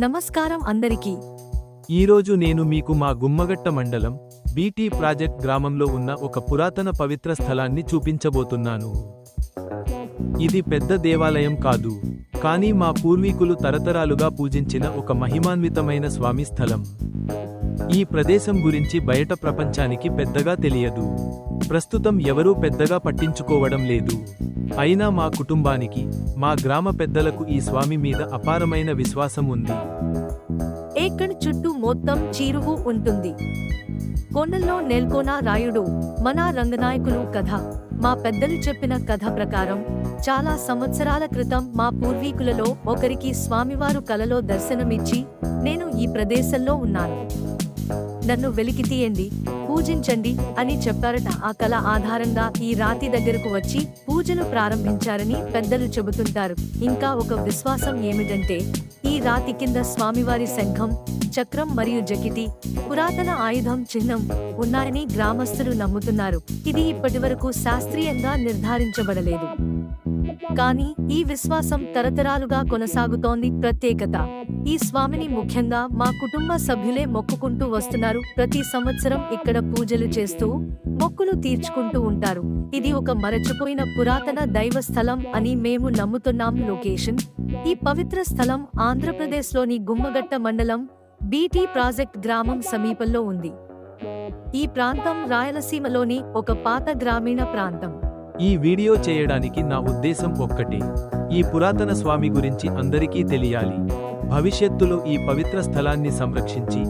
నమస్కారం అందరికీ. ఈరోజు నేను మీకు మా గుమ్మగట్ట మండలం బీటీ ప్రాజెక్ట్ గ్రామంలో ఉన్న ఒక పురాతన పవిత్ర స్థలాన్ని చూపించబోతున్నాను. ఇది పెద్ద దేవాలయం కాదు, కానీ మా పూర్వీకులు తరతరాలుగా పూజించిన ఒక మహిమాన్వితమైన స్వామి స్థలం. ఈ ప్రదేశం గురించి బయట ప్రపంచానికి పెద్దగా తెలియదు. ప్రస్తుతం ఎవరూ పెద్దగా పట్టించుకోవడం లేదు. అయినా మా కుటుంబానికి, మా గ్రామ పెద్దలకు ఈ స్వామి మీద అపారమైన విశ్వాసం ఉంది. ఏక్కడి చుట్టూ మొత్తం చీరువు ఉంటుంది. కొండల్లో నెల్కొన రాయుడు మన రంగనాయకులు కథ. మా పెద్దలు చెప్పిన కథ ప్రకారం చాలా సంవత్సరాల క్రితం మా పూర్వీకులలో ఒకరికి స్వామివారు కలలో దర్శనమిచ్చి, నేను ఈ ప్రదేశంలో ఉన్నాను, నన్ను వెలికి తీయండి, పూజించండి అని చెప్పారట. ఆ కళ ఆధారంగా ఈ రాతి దగ్గరకు వచ్చి పూజలు ప్రారంభించారని పెద్దలు చెబుతుంటారు. ఇంకా ఒక విశ్వాసం ఏమిటంటే, ఈ రాతి కింద స్వామివారి శంఖం, చక్రం మరియు జకిటి, పురాతన ఆయుధం చిహ్నం ఉన్నాయని గ్రామస్తులు నమ్ముతున్నారు. ఇది ఇప్పటివరకు శాస్త్రీయంగా నిర్ధారించబడలేదు, కానీ ఈ విశ్వాసం తరతరాలుగా కొనసాగుతోంది. ప్రత్యేకత: ఈ స్వామిని ముఖ్యంగా మా కుటుంబ సభ్యులే మొక్కుకుంటూ వస్తున్నారు. ప్రతి సంవత్సరం ఇక్కడ పూజలు చేస్తూ మొక్కులు తీర్చుకుంటూ ఉంటారు. ఇది ఒక మరచిపోయిన పురాతన దైవ స్థలం అని మేము నమ్ముతున్నాం. లొకేషన్: ఈ పవిత్ర స్థలం ఆంధ్రప్రదేశ్లోని గుమ్మగట్ట మండలం బీటీ ప్రాజెక్ట్ గ్రామం సమీపంలో ఉంది. ఈ ప్రాంతం రాయలసీమలోని ఒక పాత గ్రామీణ ప్రాంతం. ఈ వీడియో చేయడానికి నా ఉద్దేశం ఒక్కటే: ఈ పురాతన స్వామి గురించి అందరికీ తెలియాలి. భవిష్యత్తులో ఈ పవిత్ర స్థలాన్ని సంరక్షించి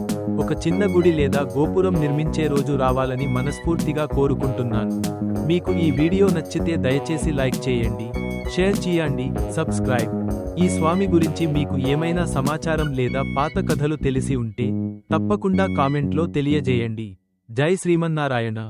ఒక చిన్న గుడి లేదా గోపురం నిర్మించే రోజు రావాలని మనస్ఫూర్తిగా కోరుకుంటున్నాను. మీకు ఈ వీడియో నచ్చితే దయచేసి లైక్ చేయండి, షేర్ చేయండి, సబ్స్క్రైబ్. ఈ స్వామి గురించి మీకు ఏమైనా సమాచారం లేదా పాత కథలు తెలిసి ఉంటే తప్పకుండా కామెంట్లో తెలియజేయండి. జై శ్రీమన్నారాయణ.